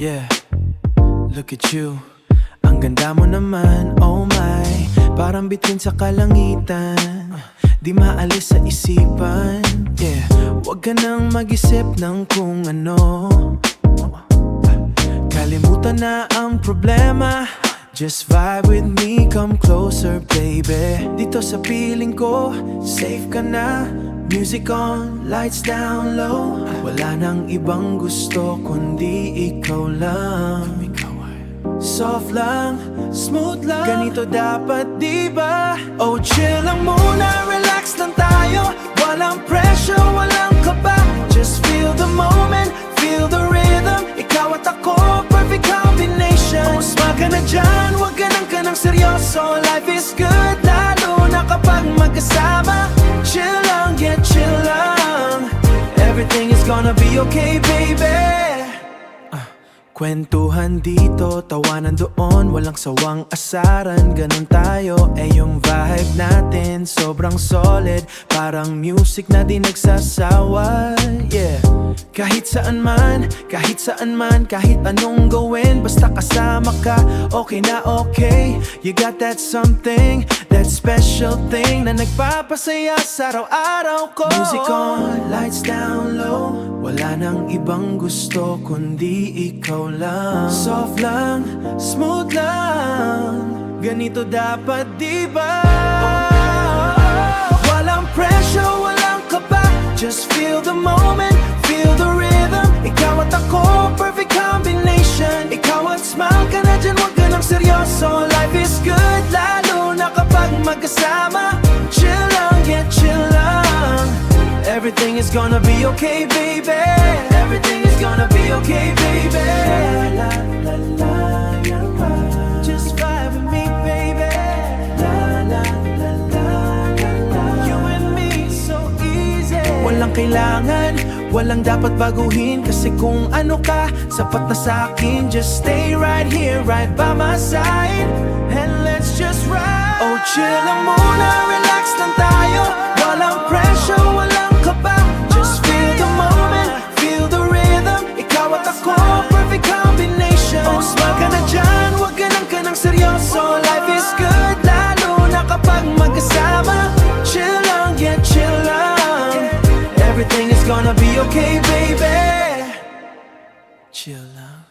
Yeah, look at you. Ang ganda mo naman, oh my. Parang bituin sa kalangitan, di maalis sa isipan. Yeah, wag ka nang mag-isip ng kung ano. Kalimutan na ang problema. Just vibe with me, come closer baby. Dito sa piling ko, safe ka na. Music on, lights down low. Wala nang ibang gusto kundi ikaw lang. Soft lang, smooth lang, ganito dapat diba? Oh chill lang muna, relax lang tayo. Walang pressure, walang kaba. Just feel the moment, feel the rhythm. Ikaw at ako, perfect combination. Oh smile ka na dyan, wag ka nang seryoso. Life is good, lalo na kapag magkasama. Chill lang, yeah chill lang. Everything is gonna be okay baby. Kwentuhan dito, tawanan doon, walang sawang asaran, ganun tayo. Yung vibe natin, sobrang solid, parang music na di nagsasawa. Yeah, kahit saan man, kahit anong gawin, basta kasama ka, okay na okay. You got that something, that special thing na nagpapasaya sa araw-araw ko. Music on, lights down low, wala nang ibang gusto kundi ikaw lang. Soft lang, smooth lang, ganito dapat diba? Walang pressure, walang kaba. Just feel the moment, feel the rhythm. Ikaw at ako, perfect combination. Ikaw at smile ka na dyan, wag ka nang seryoso. Life is good, lalo na kapag magkasama. Chill lang, yeah chill lang. Everything is gonna be okay baby. Everything is gonna be okay baby. La la la la la. Just vibe with me baby. La la la la la la. You and me so easy. Walang kailangan, walang dapat baguhin. Kasi kung ano ka, sapat na sa'kin. Just stay right here, right by my side. And let's just ride. Oh chill lang muna, relax lang tayo. Walang pressure, walang kaba. Just feel the moment, feel the rhythm. Ikaw at ako, perfect combination. Oh smile ka na dyan, wag ka nang seryoso. Life is good, lalo na kapag magkasama. Chill lang, yeah chill lang. Everything is gonna be okay baby. Chill lang.